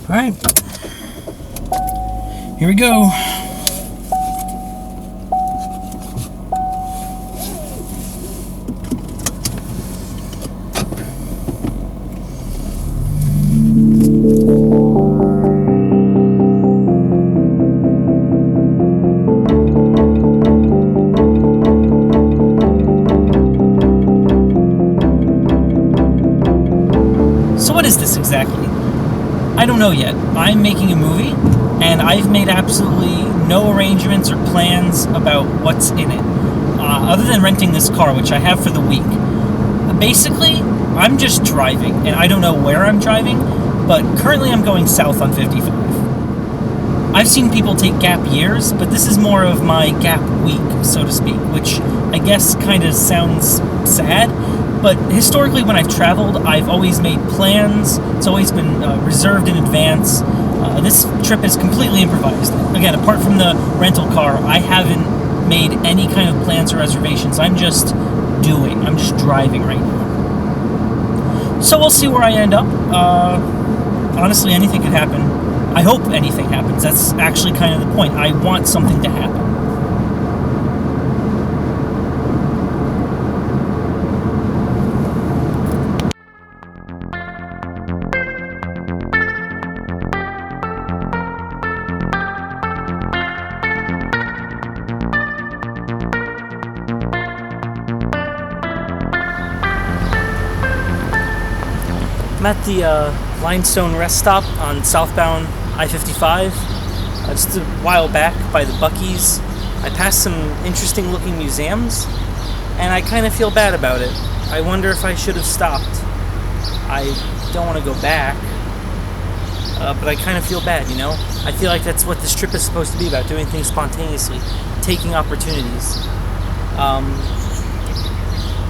Alright. Here we go. So what is this exactly? I don't know yet. I'm making a movie, and I've made absolutely no arrangements or plans about what's in it, other than renting this car, which I have for the week. Basically, I'm just driving, and I don't know where I'm driving, but currently I'm going south on 55. I've seen people take gap years, but this is more of my gap week, so to speak, which I guess kind of sounds sad. But historically, when I've traveled, I've always made plans. It's always been reserved in advance. This trip is completely improvised. Again, apart from the rental car, I haven't made any kind of plans or reservations. I'm just driving right now. So we'll see where I end up. Honestly, anything could happen. I hope anything happens. That's actually kind of the point. I want something to happen. I'm at the Limestone rest stop on southbound I-55. Just a while back by the Buc-ee's. I passed some interesting looking museums, and I kind of feel bad about it. I wonder if I should have stopped. I don't want to go back, but I kind of feel bad, you know? I feel like that's what this trip is supposed to be about, doing things spontaneously, taking opportunities.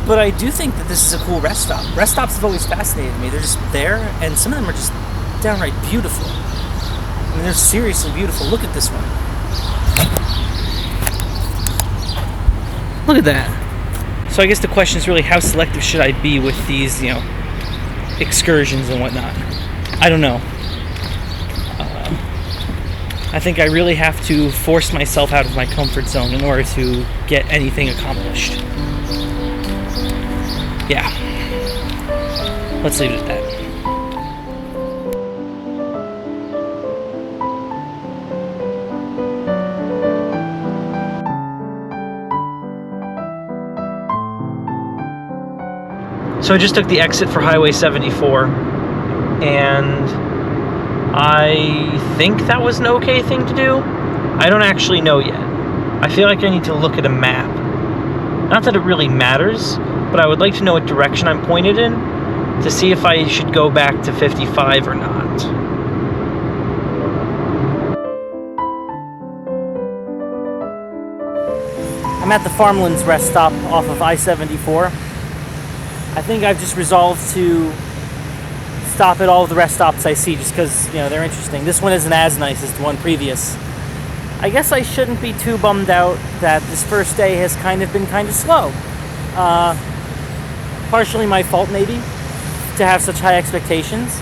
But I do think that this is a cool rest stop. Rest stops have always fascinated me. They're just there, and some of them are just downright beautiful. I mean, they're seriously beautiful. Look at this one. Look at that. So I guess the question is really, how selective should I be with these, excursions and whatnot? I don't know. I think I really have to force myself out of my comfort zone in order to get anything accomplished. Yeah. Let's leave it at that. So I just took the exit for Highway 74, and I think that was an okay thing to do. I don't actually know yet. I feel like I need to look at a map. Not that it really matters, but I would like to know what direction I'm pointed in to see if I should go back to 55 or not. I'm at the Farmlands rest stop off of I-74. I think I've just resolved to stop at all of the rest stops I see just because, they're interesting. This one isn't as nice as the one previous. I guess I shouldn't be too bummed out that this first day has been kind of slow. Partially my fault, maybe, to have such high expectations.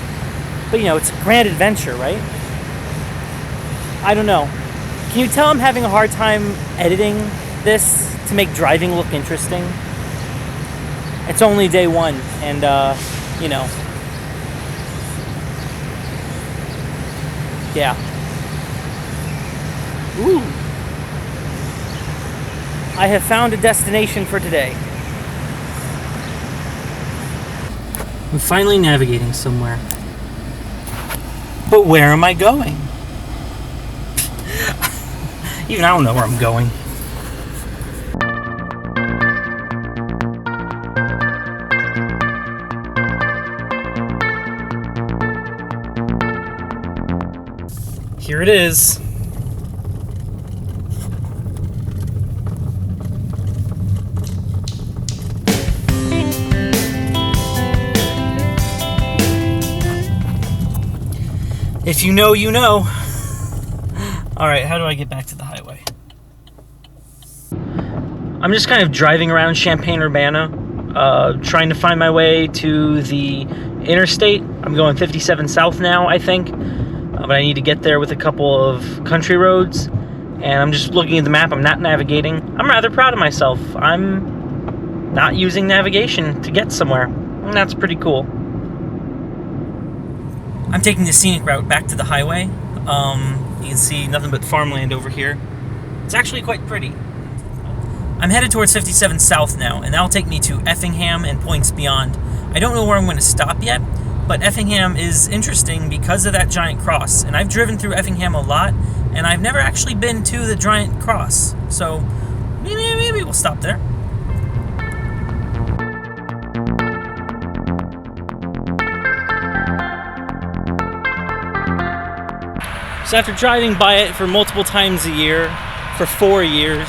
But, it's a grand adventure, right? I don't know. Can you tell I'm having a hard time editing this to make driving look interesting? It's only day one, and, yeah. Ooh. I have found a destination for today. I'm finally navigating somewhere. But where am I going? Even I don't know where I'm going. Here it is. If you know, you know. Alright, how do I get back to the highway? I'm just kind of driving around Champaign-Urbana. trying to find my way to the interstate. I'm going 57 south now, I think. But I need to get there with a couple of country roads. And I'm just looking at the map. I'm not navigating. I'm rather proud of myself. I'm not using navigation to get somewhere. And that's pretty cool. I'm taking the scenic route back to the highway. You can see nothing but farmland over here. It's actually quite pretty. I'm headed towards 57 South now, and that'll take me to Effingham and points beyond. I don't know where I'm going to stop yet, but Effingham is interesting because of that giant cross. And I've driven through Effingham a lot, and I've never actually been to the giant cross. So maybe we'll stop there. So after driving by it for multiple times a year, for 4 years,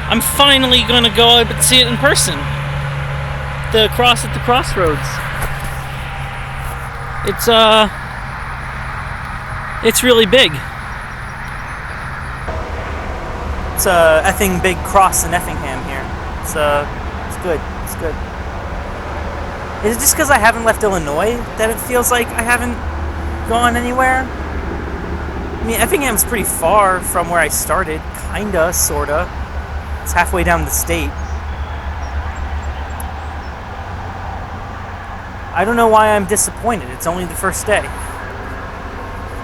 I'm finally going to go up and see it in person. The cross at the crossroads. It's really big. It's a effing big cross in Effingham here. It's good. It's good. Is it just because I haven't left Illinois that it feels like I haven't gone anywhere? I mean, Effingham's pretty far from where I started, kinda, sorta. It's halfway down the state. I don't know why I'm disappointed. It's only the first day.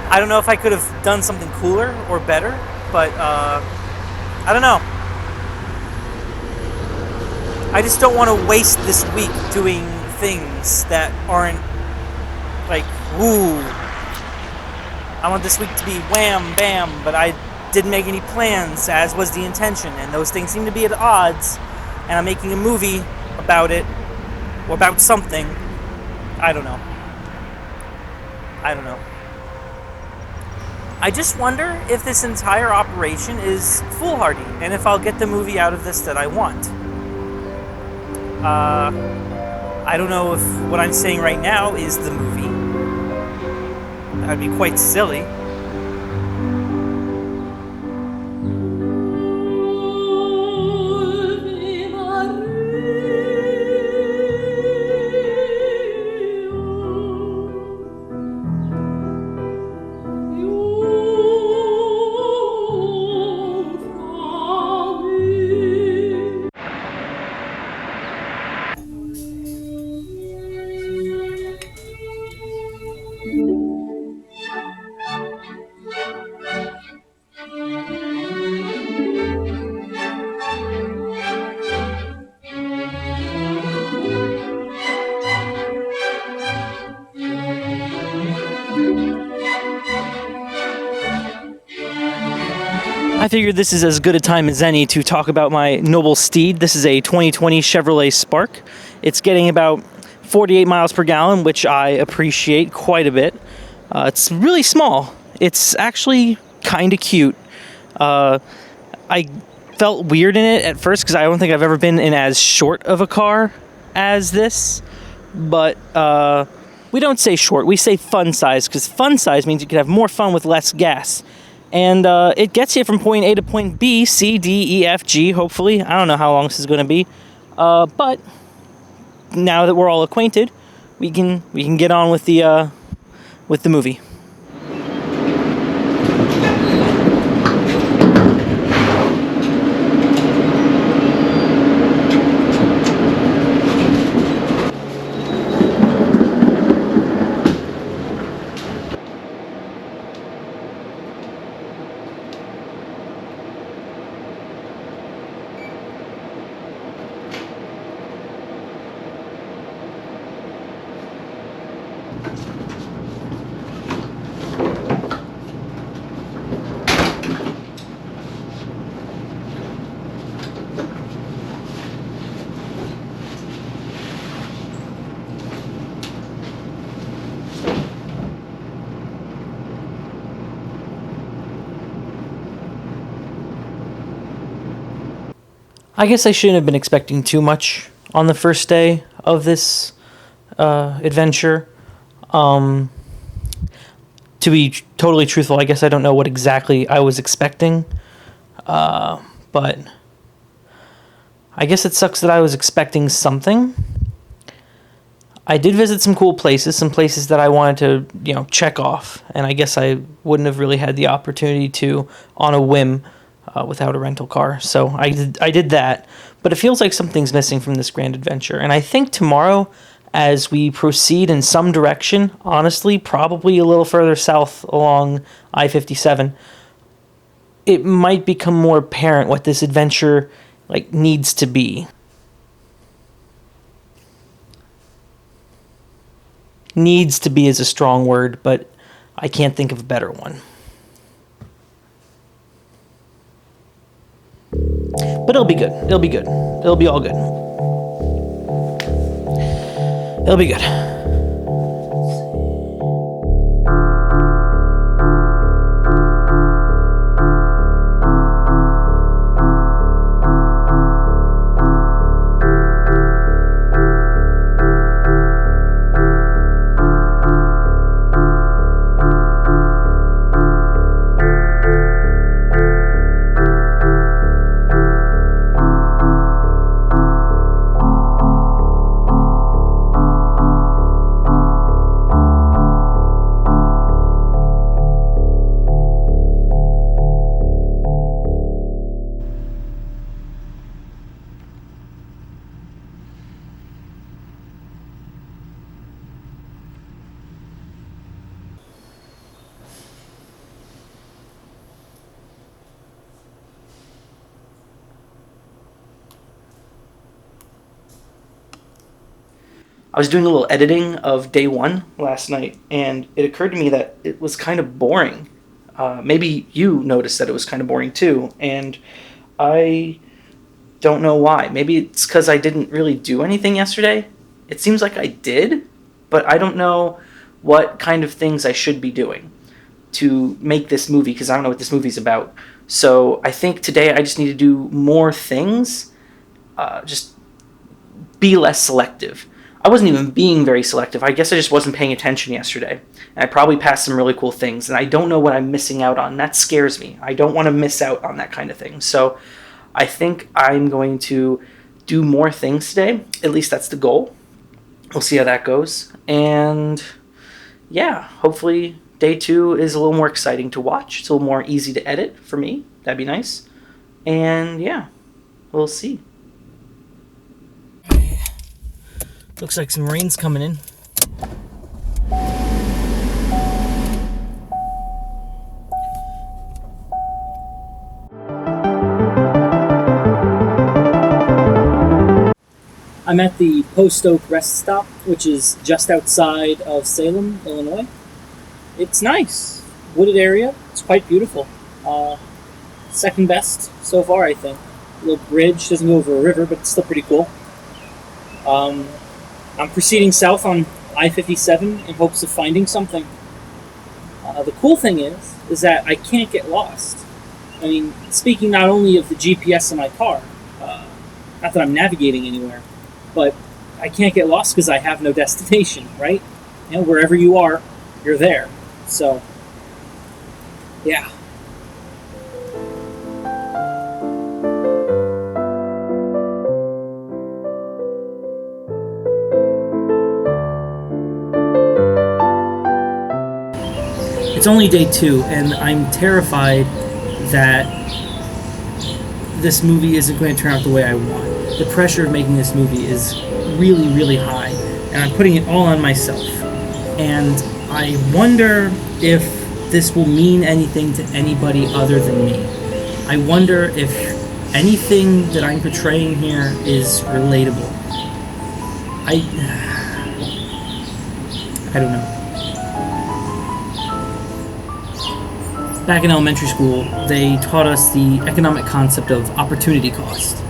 I don't know if I could have done something cooler or better, but, I don't know. I just don't want to waste this week doing things that aren't, like, woo. I want this week to be wham, bam, but I didn't make any plans, as was the intention, and those things seem to be at odds, and I'm making a movie about it, or about something. I don't know. I just wonder if this entire operation is foolhardy, and if I'll get the movie out of this that I want. I don't know if what I'm saying right now is the movie. That'd be quite silly. I figured this is as good a time as any to talk about my noble steed. This is a 2020 Chevrolet Spark. It's getting about 48 miles per gallon, which I appreciate quite a bit. It's really small. It's actually kind of cute. I felt weird in it at first because I don't think I've ever been in as short of a car as this. But we don't say short, we say fun size, because fun size means you can have more fun with less gas. And it gets you from point A to point B, C, D, E, F, G, hopefully. I don't know how long this is going to be. But now that we're all acquainted, we can get on with the movie. I guess I shouldn't have been expecting too much on the first day of this adventure. To be totally truthful, I guess I don't know what exactly I was expecting. But I guess it sucks that I was expecting something. I did visit some cool places, some places that I wanted to, check off, and I guess I wouldn't have really had the opportunity to on a whim without a rental car. So I did that, but it feels like something's missing from this grand adventure. And I think tomorrow, as we proceed in some direction, honestly, probably a little further south along I-57, it might become more apparent what this adventure needs to be. Needs to be is a strong word, but I can't think of a better one. But it'll be good. It'll be good. It'll be all good. It'll be good. I was doing a little editing of day one last night, and it occurred to me that it was kind of boring. Maybe you noticed that it was kind of boring too, and I don't know why. Maybe it's because I didn't really do anything yesterday. It seems like I did, but I don't know what kind of things I should be doing to make this movie, because I don't know what this movie's about. So I think today I just need to do more things, just be less selective. I wasn't even being very selective. I guess I just wasn't paying attention yesterday. And I probably passed some really cool things, and I don't know what I'm missing out on. That scares me. I don't want to miss out on that kind of thing. So I think I'm going to do more things today. At least that's the goal. We'll see how that goes. And yeah, hopefully day two is a little more exciting to watch. It's a little more easy to edit for me. That'd be nice. And yeah, we'll see. Looks like some rain's coming in. I'm at the Post Oak Rest Stop, which is just outside of Salem, Illinois. It's nice. Wooded area. It's quite beautiful. Second best so far, I think. A little bridge. Doesn't go over a river, but it's still pretty cool. I'm proceeding south on I-57 in hopes of finding something. The cool thing is that I can't get lost. I mean, speaking not only of the GPS in my car, not that I'm navigating anywhere, but I can't get lost because I have no destination, right? Wherever you are, you're there. So, yeah. It's only day two, and I'm terrified that this movie isn't going to turn out the way I want. The pressure of making this movie is really, really high, and I'm putting it all on myself. And I wonder if this will mean anything to anybody other than me. I wonder if anything that I'm portraying here is relatable. I don't know. Back in elementary school, they taught us the economic concept of opportunity cost.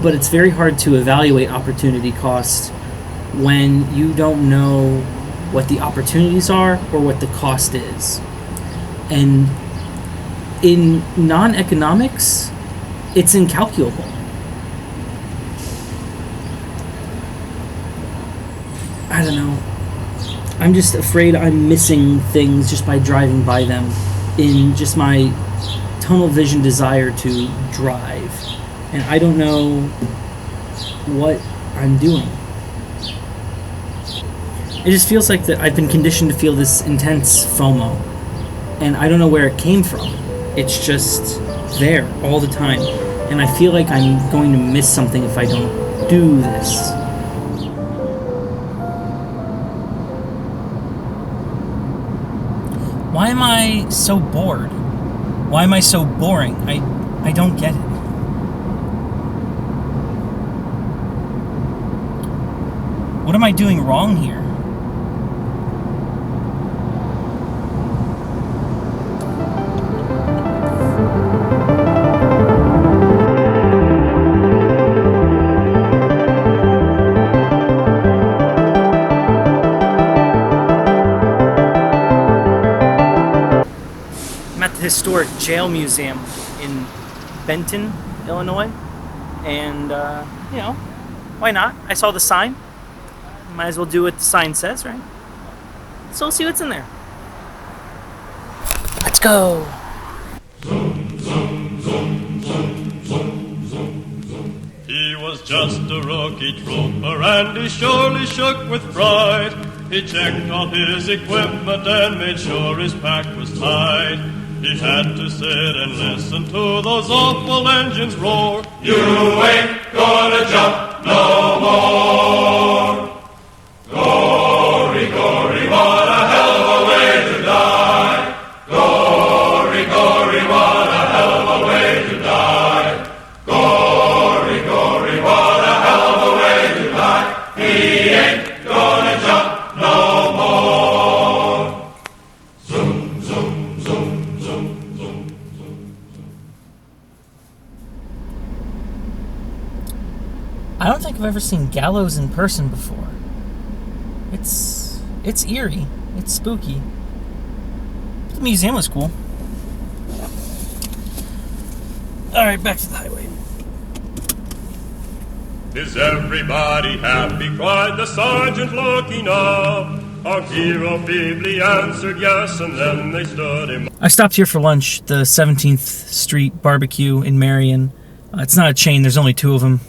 But it's very hard to evaluate opportunity cost when you don't know what the opportunities are or what the cost is. And in non-economics, it's incalculable. I don't know. I'm just afraid I'm missing things just by driving by them in just my tunnel vision desire to drive and I don't know what I'm doing. It just feels like that I've been conditioned to feel this intense FOMO, and I don't know where it came from. It's just there all the time, and I feel like I'm going to miss something if I don't do this. Why am I so bored? Why am I so boring? I don't get it. What am I doing wrong here? I'm at the historic jail museum in Benton, Illinois, and why not? I saw the sign. Might as well do what the sign says, right? So we'll see what's in there. Let's go. He was just a rookie trooper, and he surely shook with pride. He checked all his equipment and made sure his pack was tight. He had to sit and listen to those awful engines roar. You ain't gonna jump no more. Gory, gory, what a hell of a way to die. Gory, gory, what a hell of a way to die. Gory, gory, what a hell of a way to die. He ain't gonna jump no more. Zoom, zoom, zoom, zoom, zoom, zoom. I don't think I've ever seen gallows in person before. It's eerie. It's spooky. The museum was cool. Alright, back to the highway. Is everybody happy? Cried the sergeant looking up. Our hero feebly answered yes, and then they stood him. I stopped here for lunch, the 17th Street Barbecue in Marion. It's not a chain, there's only two of them.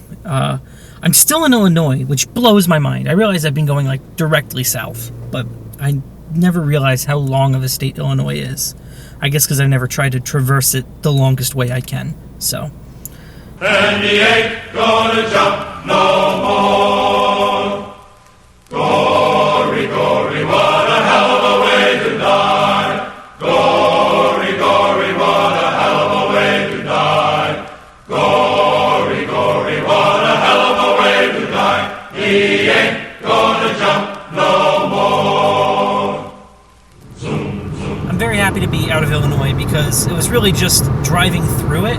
I'm still in Illinois, which blows my mind. I realize I've been going directly south, but I never realized how long of a state Illinois is. I guess because I've never tried to traverse it the longest way I can, so. And he ain't gonna jump no more. Gory, gory, what a hell of a way to die. Gory, gory, what a hell of a way to die. Gory, gory, what a hell of a way to die. He ain't gonna jump no more. Zoom, zoom. I'm very happy to be out of Illinois because it was really just driving through it,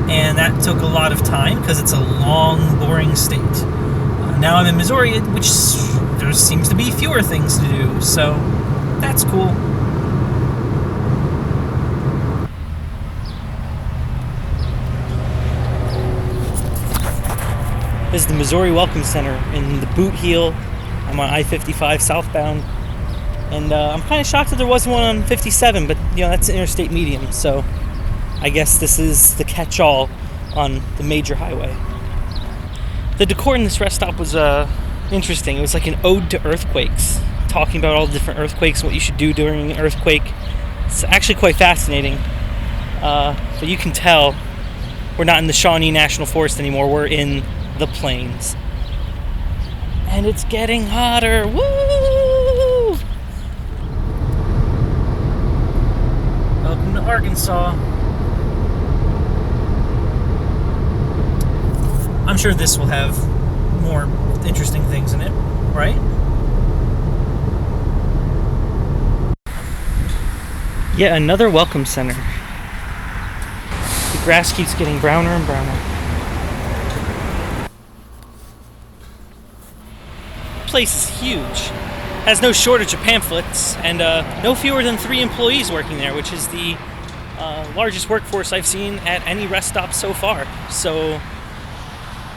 and that took a lot of time because it's a long, boring state. Now I'm in Missouri, which there seems to be fewer things to do, so that's cool. This is the Missouri Welcome Center in the Boot Heel. I'm on I-55 southbound, and I'm kind of shocked that there wasn't one on 57, but that's an interstate medium, so I guess this is the catch-all on the major highway. The decor in this rest stop was interesting. It was like an ode to earthquakes, talking about all the different earthquakes and what you should do during an earthquake. It's actually quite fascinating. But you can tell we're not in the Shawnee National Forest anymore. We're in the plains. And it's getting hotter. Woo! Welcome to Arkansas. I'm sure this will have more interesting things in it, right? Yet another welcome center. The grass keeps getting browner and browner. The place is huge. Has no shortage of pamphlets, and no fewer than 3 employees working there, which is the largest workforce I've seen at any rest stop so far. So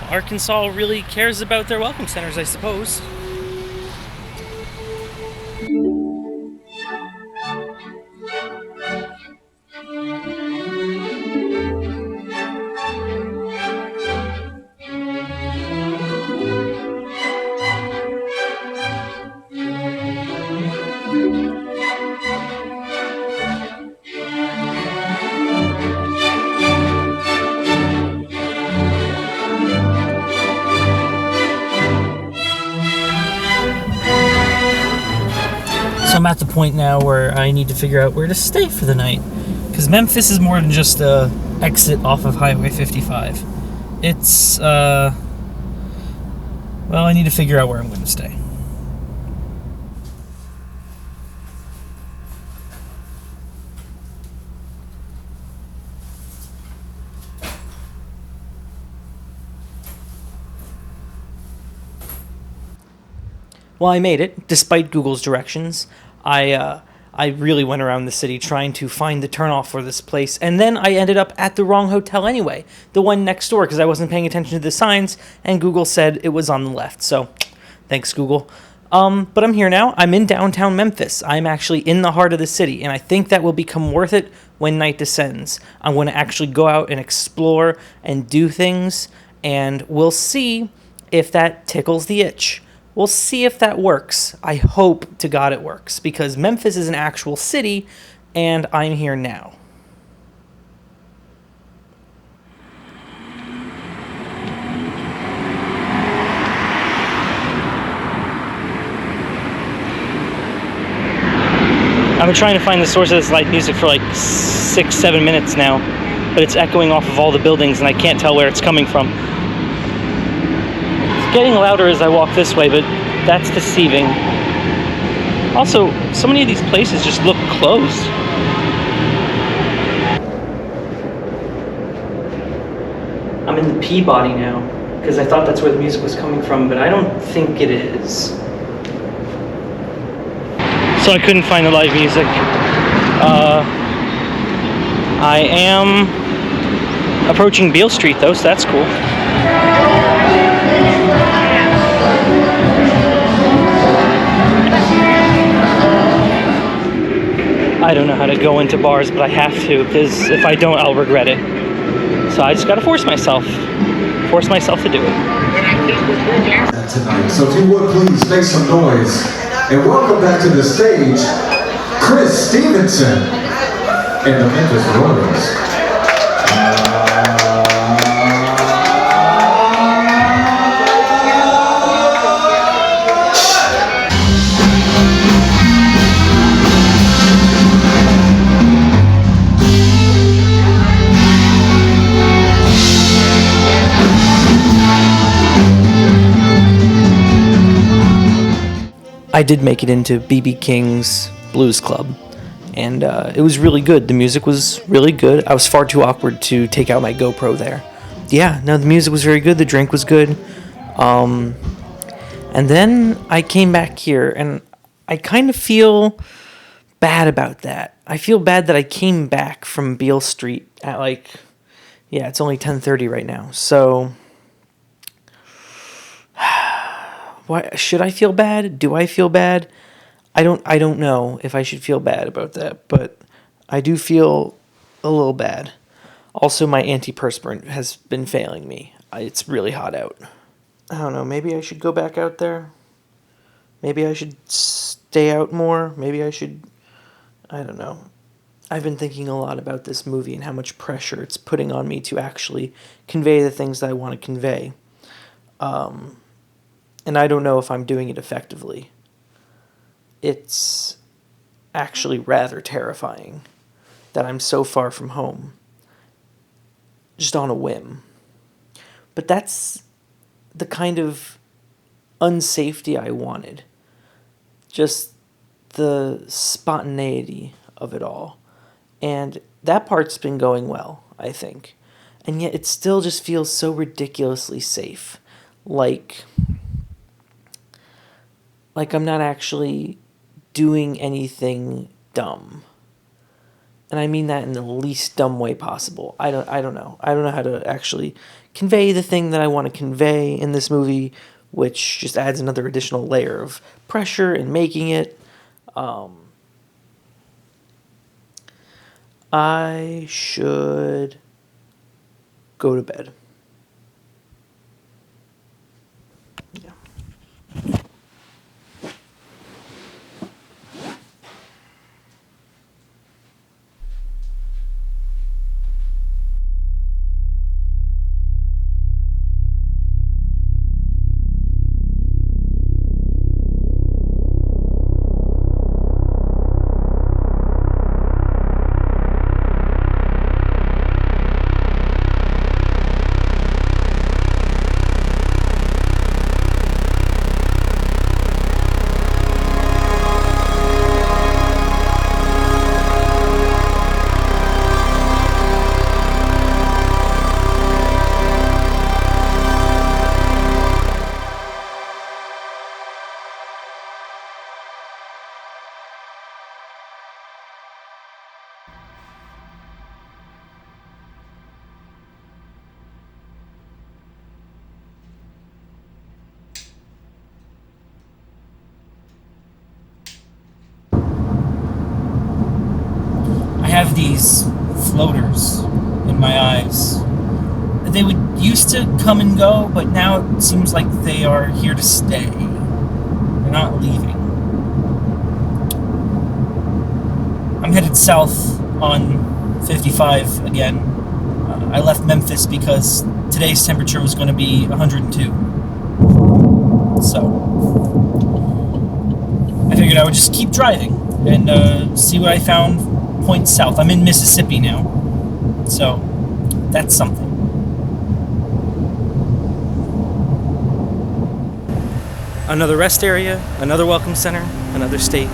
Arkansas really cares about their welcome centers, I suppose. I'm at the point now where I need to figure out where to stay for the night. Because Memphis is more than just a exit off of Highway 55. It's, well, I need to figure out where I'm going to stay. Well, I made it, despite Google's directions. I really went around the city trying to find the turnoff for this place, and then I ended up at the wrong hotel anyway, the one next door, because I wasn't paying attention to the signs, and Google said it was on the left, so thanks, Google. But I'm here now. I'm in downtown Memphis. I'm actually in the heart of the city, and I think that will become worth it when night descends. I'm going to actually go out and explore and do things, and we'll see if that tickles the itch. We'll see if that works. I hope to God it works, because Memphis is an actual city, and I'm here now. I've been trying to find the source of this light music for like 6-7 minutes now, but it's echoing off of all the buildings, and I can't tell where it's coming from. Getting louder as I walk this way, but that's deceiving. Also, so many of these places just look closed. I'm in the Peabody now, because I thought that's where the music was coming from, but I don't think it is. So I couldn't find the live music. I am approaching Beale Street though, so that's cool. I don't know how to go into bars, but I have to, because if I don't, I'll regret it. So I just gotta force myself to do it. Tonight. So if you would please make some noise and welcome back to the stage, Chris Stevenson and the Memphis Royals. I did make it into B.B. King's Blues Club, and it was really good. The music was really good. I was far too awkward to take out my GoPro there. Yeah, no, the music was very good. The drink was good. And then I came back here, and I kind of feel bad about that. I feel bad that I came back from Beale Street at yeah, it's only 10:30 right now. So why should I feel bad? Do I feel bad? I don't know if I should feel bad about that, but I do feel a little bad. Also, my antiperspirant has been failing me. It's really hot out. I don't know, maybe I should go back out there? Maybe I should stay out more? Maybe I should... I don't know. I've been thinking a lot about this movie and how much pressure it's putting on me to actually convey the things that I want to convey. And I don't know if I'm doing it effectively. It's actually rather terrifying that I'm so far from home, just on a whim. But that's the kind of unsafety I wanted. Just the spontaneity of it all. And that part's been going well, I think. And yet it still just feels so ridiculously safe. Like I'm not actually doing anything dumb. And I mean that in the least dumb way possible. I don't know. I don't know how to actually convey the thing that I want to convey in this movie, which just adds another additional layer of pressure in making it. I should go to bed. Yeah. these floaters in my eyes. They would used to come and go, but now it seems like they are here to stay. They're not leaving. I'm headed south on 55 again. I left Memphis because today's temperature was going to be 102. So I figured I would just keep driving and see what I found points south. I'm in Mississippi now, so that's something. Another rest area, another welcome center, another state.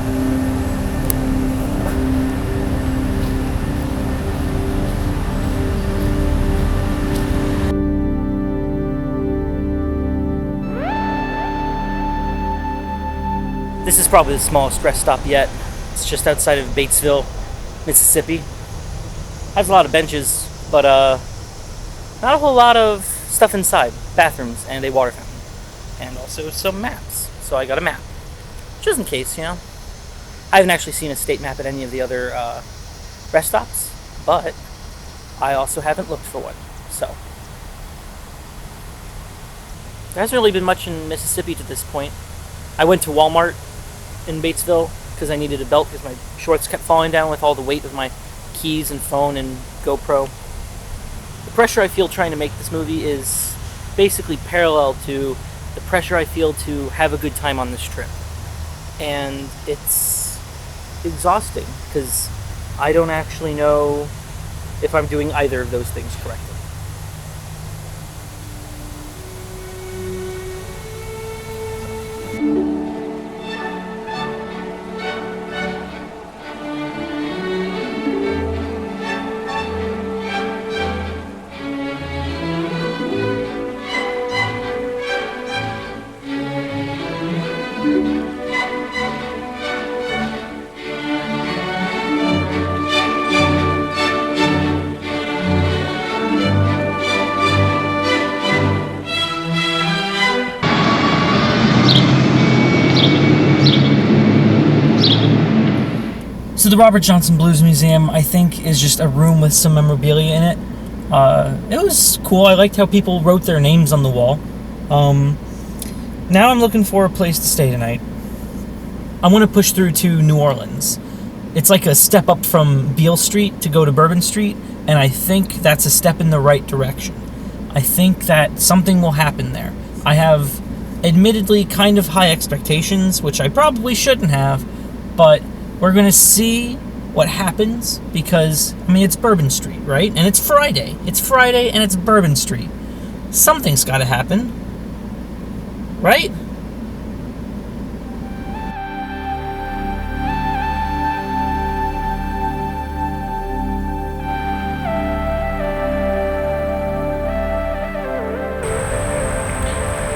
This is probably the smallest rest stop yet. It's just outside of Batesville, Mississippi. Has a lot of benches, but not a whole lot of stuff inside. Bathrooms and a water fountain. And also some maps. So I got a map. Just in case, you know. I haven't actually seen a state map at any of the other rest stops, but I also haven't looked for one. So there hasn't really been much in Mississippi to this point. I went to Walmart in Batesville because I needed a belt because my shorts kept falling down with all the weight of my keys and phone and GoPro. The pressure I feel trying to make this movie is basically parallel to the pressure I feel to have a good time on this trip. And it's exhausting because I don't actually know if I'm doing either of those things correctly. So the Robert Johnson Blues Museum, I think, is just a room with some memorabilia in it. It was cool. I liked how people wrote their names on the wall. Now I'm looking for a place to stay tonight. I want to push through to New Orleans. It's like a step up from Beale Street to go to Bourbon Street, and I think that's a step in the right direction. I think that something will happen there. I have admittedly kind of high expectations, which I probably shouldn't have, but we're going to see what happens because, I mean, it's Bourbon Street, right? And it's Friday. It's Friday and it's Bourbon Street. Something's got to happen. Right?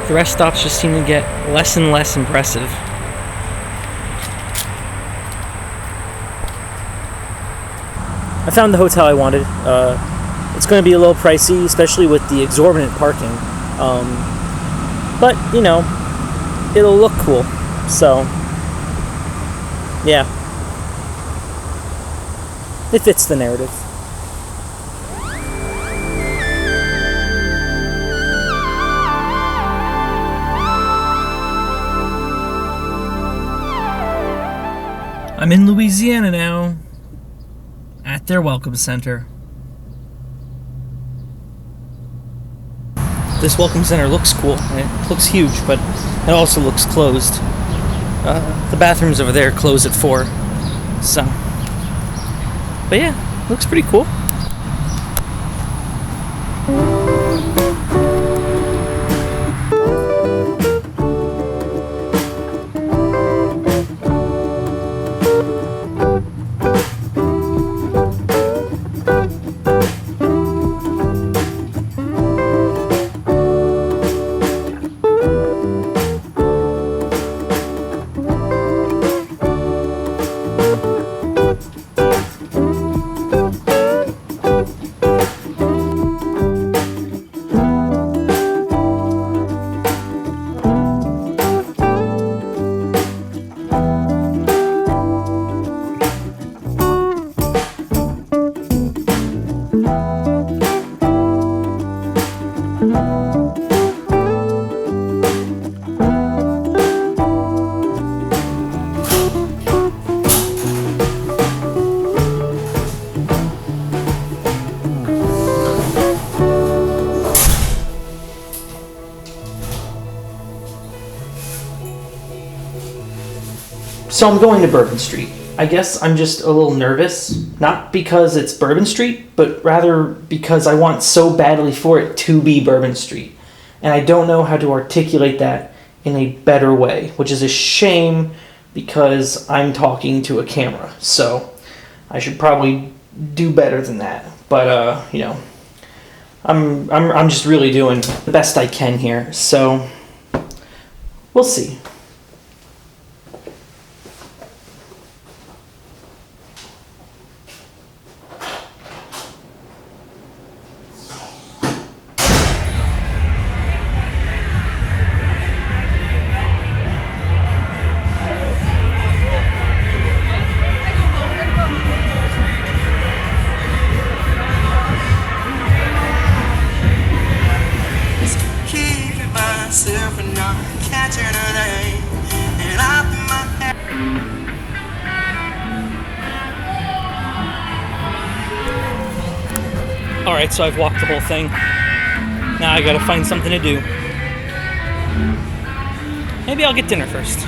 The rest stops just seem to get less and less impressive. I found the hotel I wanted. It's going to be a little pricey, especially with the exorbitant parking. But, you know, it'll look cool. So, yeah. It fits the narrative. I'm in Louisiana now. At their welcome center. This welcome center looks cool. It looks huge, but it also looks closed. The bathrooms over there close at 4. So, but yeah, looks pretty cool. So I'm going to Bourbon Street. I guess I'm just a little nervous, not because it's Bourbon Street, but rather because I want so badly for it to be Bourbon Street. And I don't know how to articulate that in a better way, which is a shame because I'm talking to a camera. So I should probably do better than that. But, I'm just really doing the best I can here. So we'll see. Alright, so I've walked the whole thing. Now I gotta find something to do. Maybe I'll get dinner first.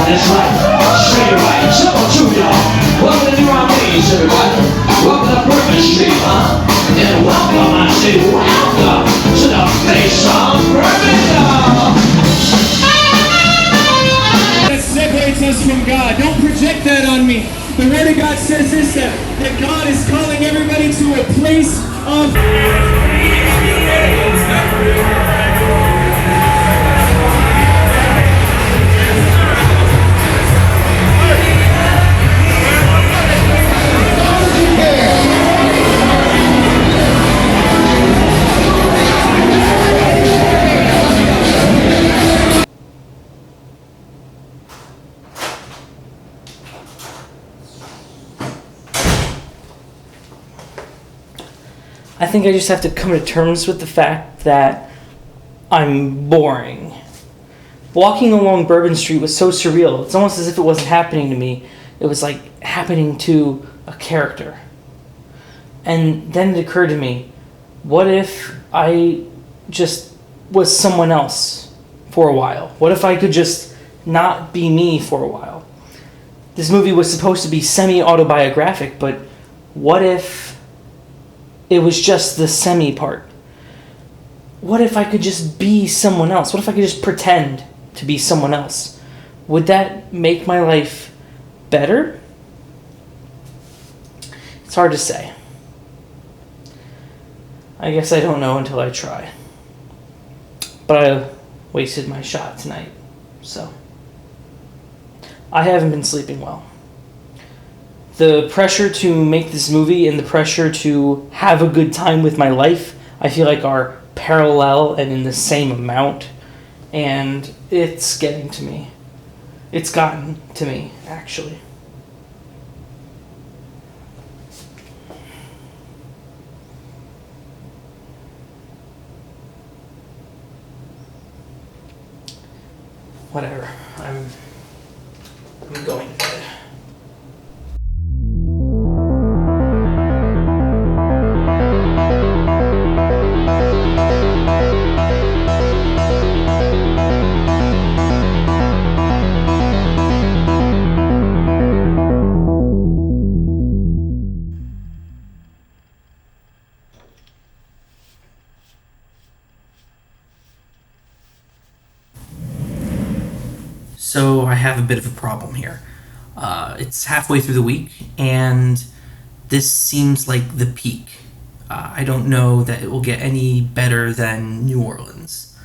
That's right, straight right, jump on to y'all. Welcome to New Orleans, everybody. Welcome to Bourbon Street, huh? And welcome, I say welcome to the face of Bourbon, y'all. That separates us from God. Don't project that on me. The Word of God says this, that God is calling everybody to a place of... I think I just have to come to terms with the fact that I'm boring. Walking along Bourbon Street was so surreal. It's almost as if it wasn't happening to me. It was like happening to a character. And then it occurred to me, what if I just was someone else for a while? What if I could just not be me for a while? This movie was supposed to be semi-autobiographic, but what if it was just the semi part? What if I could just be someone else? What if I could just pretend to be someone else? Would that make my life better? It's hard to say. I guess I don't know until I try. But I wasted my shot tonight, so. I haven't been sleeping well. The pressure to make this movie and the pressure to have a good time with my life, I feel like are parallel and in the same amount. And it's getting to me. It's gotten to me, actually. Whatever. I'm going to bed. So I have a bit of a problem here. It's halfway through the week, and this seems like the peak. I don't know that it will get any better than New Orleans.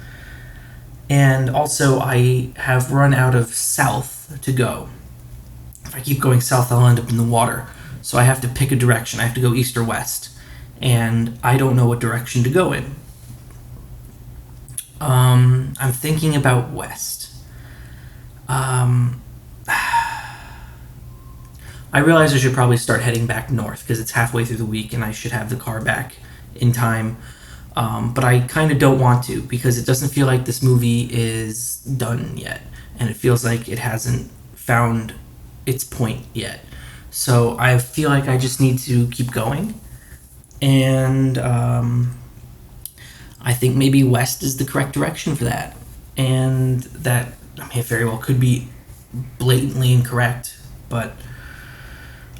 And also, I have run out of south to go. If I keep going south, I'll end up in the water. So I have to pick a direction. I have to go east or west. And I don't know what direction to go in. I'm thinking about west. I realize I should probably start heading back north because it's halfway through the week and I should have the car back in time. But I kind of don't want to, because it doesn't feel like this movie is done yet, and it feels like it hasn't found its point yet. So I feel like I just need to keep going, and I think maybe west is the correct direction for that, and that, I mean, it very well could be blatantly incorrect, but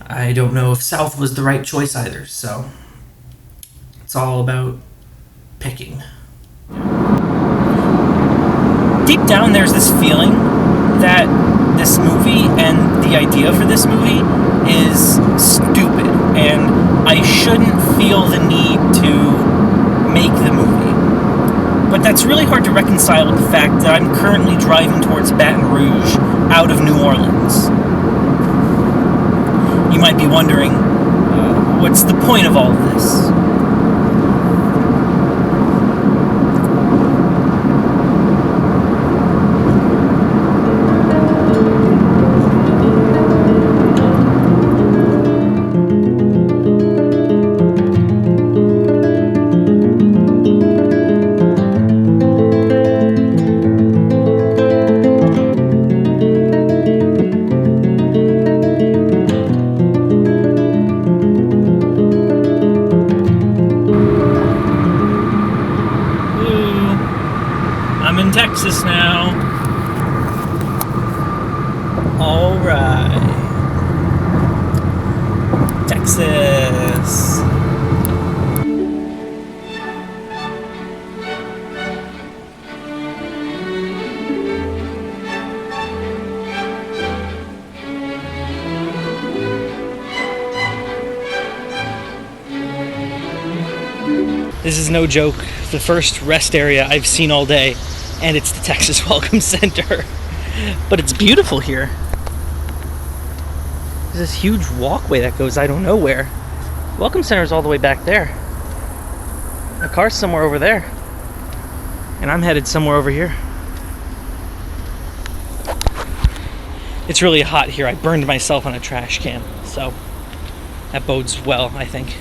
I don't know if south was the right choice either, so it's all about picking. Deep down, there's this feeling that this movie and the idea for this movie is stupid, and I shouldn't feel the need to make the movie. But that's really hard to reconcile with the fact that I'm currently driving towards Baton Rouge out of New Orleans. You might be wondering, what's the point of all of this? I'm in Texas now. All right. Texas. This is no joke. The first rest area I've seen all day, and it's the Texas Welcome Center. But it's beautiful here. There's this huge walkway that goes I don't know where. Welcome Center is all the way back there. The car's somewhere over there. And I'm headed somewhere over here. It's really hot here. I burned myself on a trash can, so that bodes well, I think.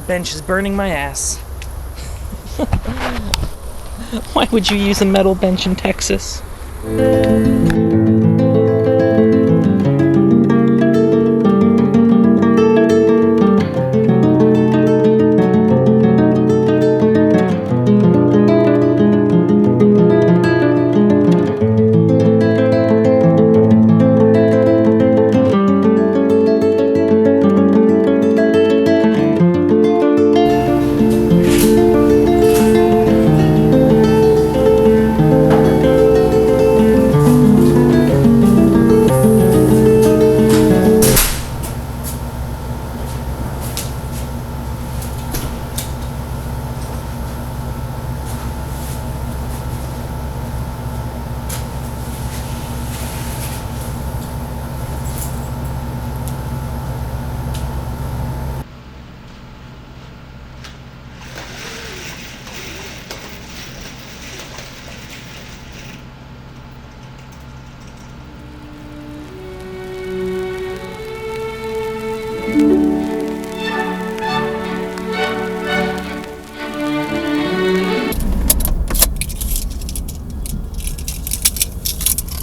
Bench is burning my ass. Why would you use a metal bench in Texas?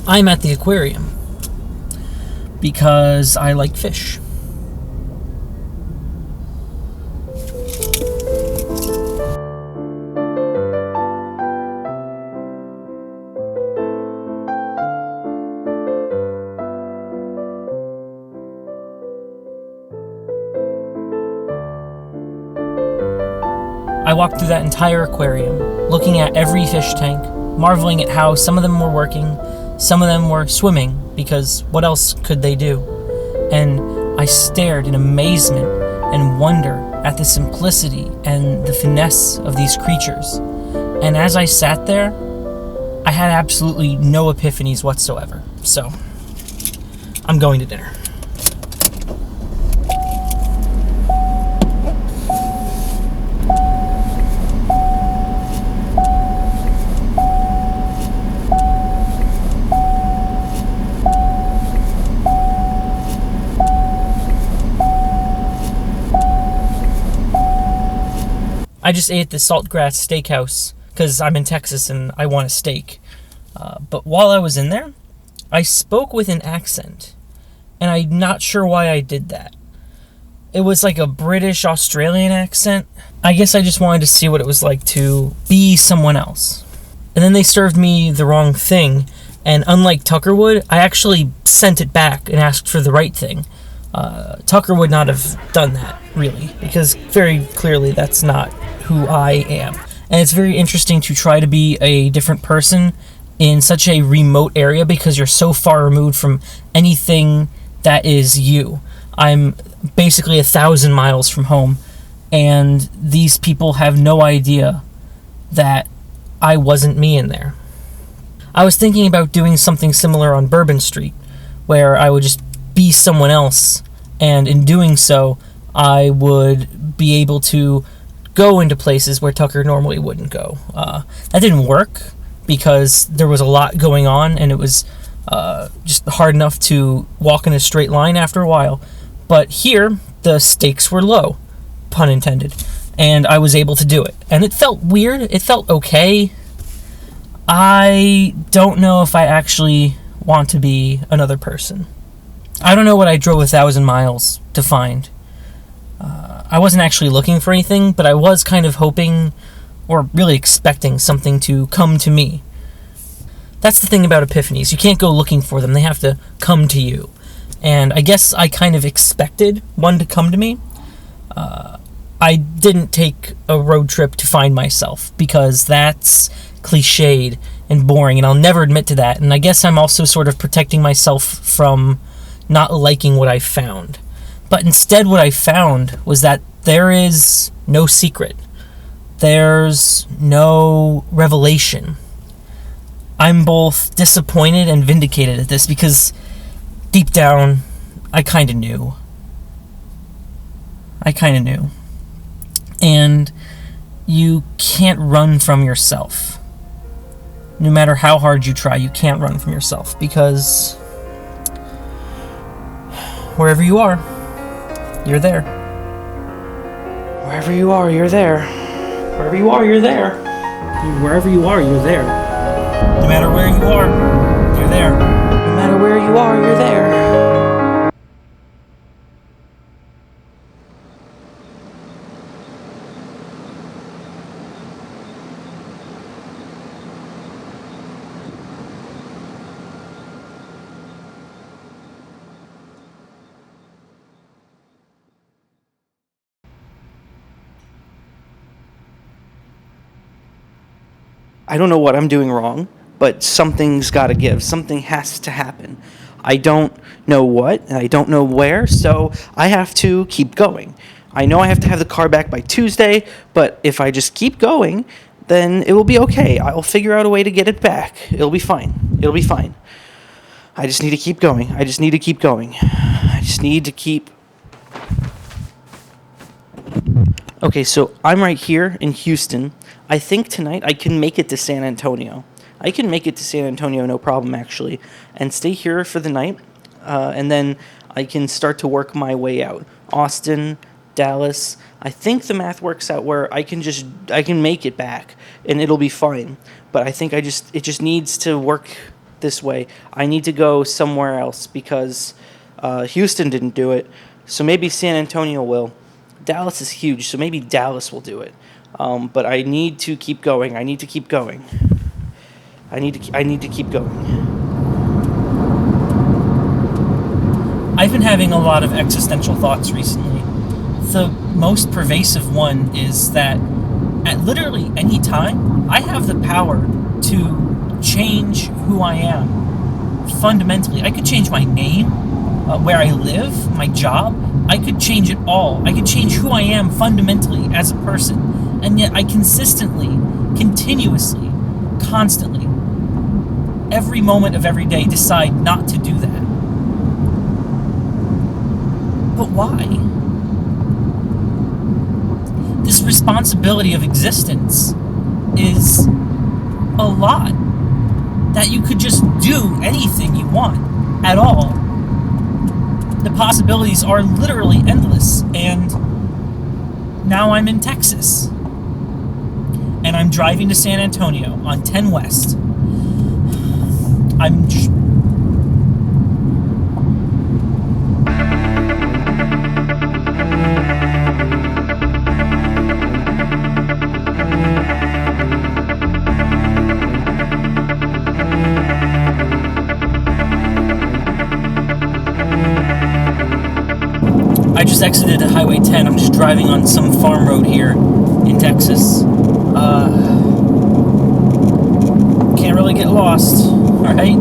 I'm at the aquarium because I like fish. I walked through that entire aquarium, looking at every fish tank, marveling at how some of them were working, some of them were swimming, because what else could they do? And I stared in amazement and wonder at the simplicity and the finesse of these creatures. And as I sat there, I had absolutely no epiphanies whatsoever. So, I'm going to dinner. I just ate at the Saltgrass Steakhouse because I'm in Texas and I want a steak. But while I was in there, I spoke with an accent, and I'm not sure why I did that. It was like a British Australian accent. I guess I just wanted to see what it was like to be someone else. And then they served me the wrong thing, and unlike Tucker would, I actually sent it back and asked for the right thing. Tucker would not have done that, really, because very clearly that's not who I am. And it's very interesting to try to be a different person in such a remote area because you're so far removed from anything that is you. I'm basically 1,000 miles from home, and these people have no idea that I wasn't me in there. I was thinking about doing something similar on Bourbon Street, where I would just be someone else, and in doing so, I would be able to go into places where Tucker normally wouldn't go. That didn't work because there was a lot going on, and it was just hard enough to walk in a straight line after a while. But here, the stakes were low, pun intended, and I was able to do it. And it felt weird. It felt okay. I don't know if I actually want to be another person. I don't know what I drove 1,000 miles to find. I wasn't actually looking for anything, but I was kind of hoping, or really expecting, something to come to me. That's the thing about Epiphanies. You can't go looking for them. They have to come to you. And I guess I kind of expected one to come to me. I didn't take a road trip to find myself, because that's cliched and boring, and I'll never admit to that. And I guess I'm also sort of protecting myself from not liking what I found. But instead what I found was that there is no secret. There's no revelation. I'm both disappointed and vindicated at this, because deep down, I kind of knew. And you can't run from yourself. No matter how hard you try, you can't run from yourself, because wherever you are, you're there. Wherever you are, you're there. Wherever you are, you're there. Wherever you are, you're there. No matter where you are, you're there. No matter where you are, you're there. I don't know what I'm doing wrong, but something's got to give. Something has to happen. I don't know what, and I don't know where, so I have to keep going. I know I have to have the car back by Tuesday, but if I just keep going, then it will be okay. I'll figure out a way to get it back. It'll be fine. I just need to keep going. I just need to keep... Okay, so I'm right here in Houston. I think tonight I can make it to San Antonio. I can make it to San Antonio, no problem, actually, and stay here for the night, and then I can start to work my way out. Austin, Dallas. I think the math works out where I can make it back, and it'll be fine. But I think it just needs to work this way. I need to go somewhere else because Houston didn't do it, so maybe San Antonio will. Dallas is huge, so maybe Dallas will do it. But I need to keep going. I need to keep going. I've been having a lot of existential thoughts recently. The most pervasive one is that at literally any time, I have the power to change who I am fundamentally. I could change my name, where I live, my job. I could change it all. I could change who I am fundamentally as a person. And yet I consistently, continuously, constantly, every moment of every day decide not to do that. But why? This responsibility of existence is a lot. That you could just do anything you want at all. The possibilities are literally endless, and now I'm in Texas. and I'm driving to San Antonio on 10 West. I'm just... I just exited Highway 10. I'm just driving on some farm road here in Texas. Can't really get lost, alright?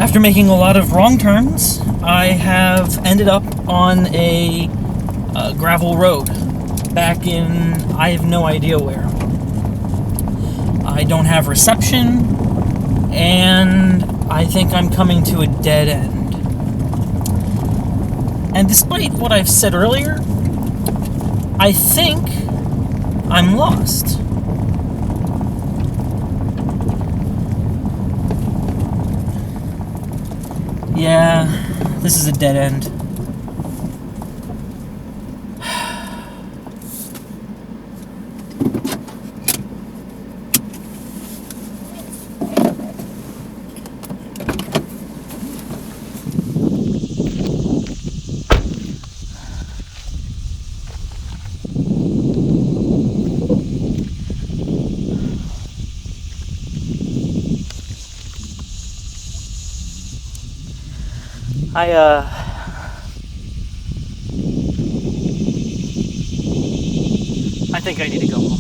After making a lot of wrong turns, I have ended up on a gravel road back in I have no idea where. I don't have reception, and I think I'm coming to a dead end. And despite what I've said earlier, I think I'm lost. Yeah, this is a dead end. I think I need to go home.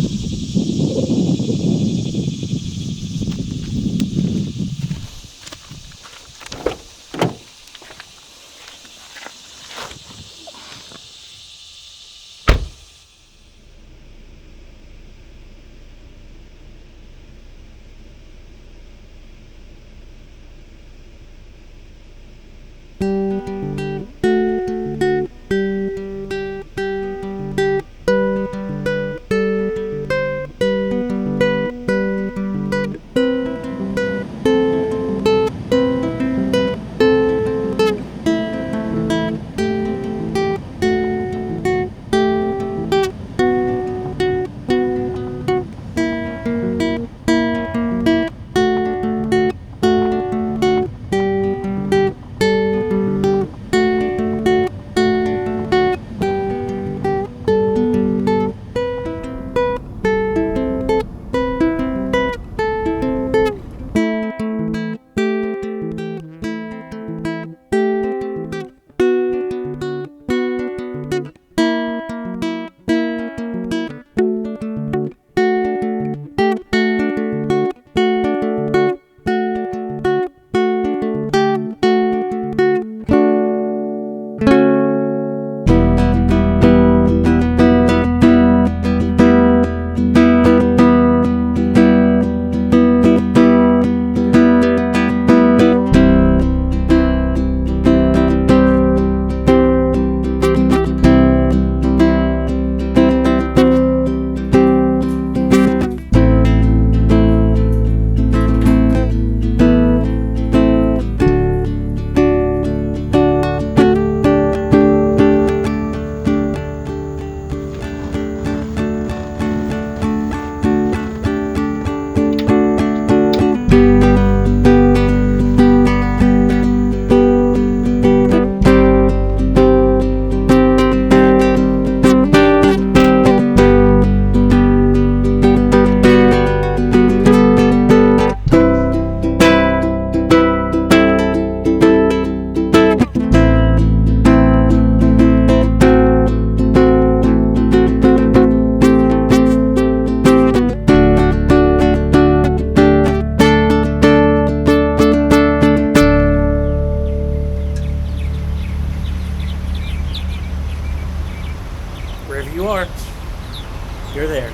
Wherever you are, you're there.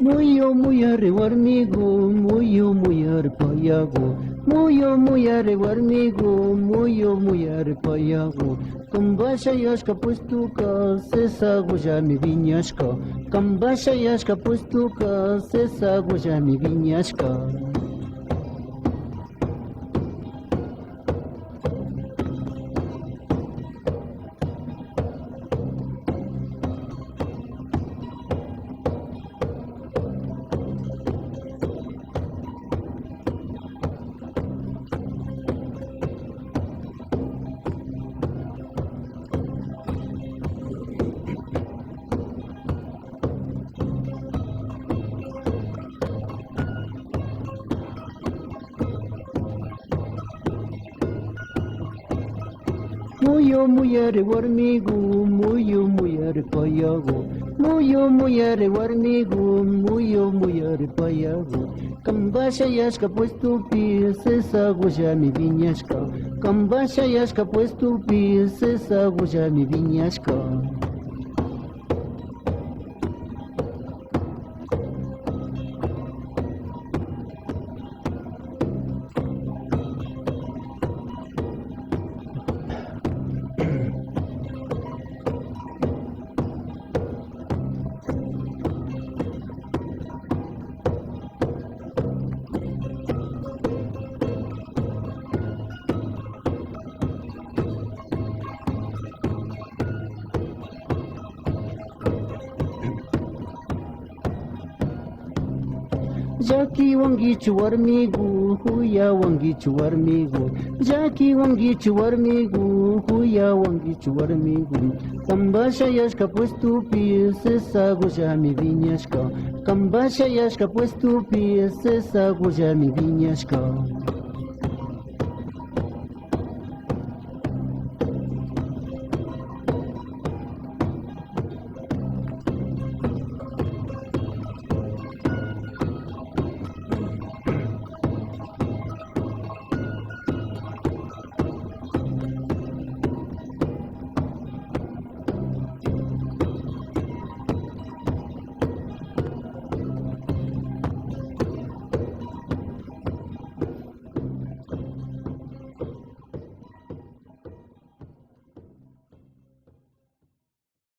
muy arrewarmigo, muy arpayago, muy arrewarmigo, muy arpayago. Kambasha yashka puestuka, sesa goya mi viñashka. Kambasha yashka puestuka, sesa goya mi viñashka. Muy arrewarmigo, muy arrepayago, muy arrewarmigo, muy arrepayago. Kambasha yashka puesto pi, sesa goya mi viñashka. Kambasha yashka puesto pi, sesa goya mi viñashka. Jaki wangichu warmigu, huya wangichu warmigu. Jaki wangichu warmigu, huya wangichu warmigu. Kambasha yashka puesto pi, sesa goya mi viñashka. Kambasha yashka puesto pi, sesa goya mi viñashka.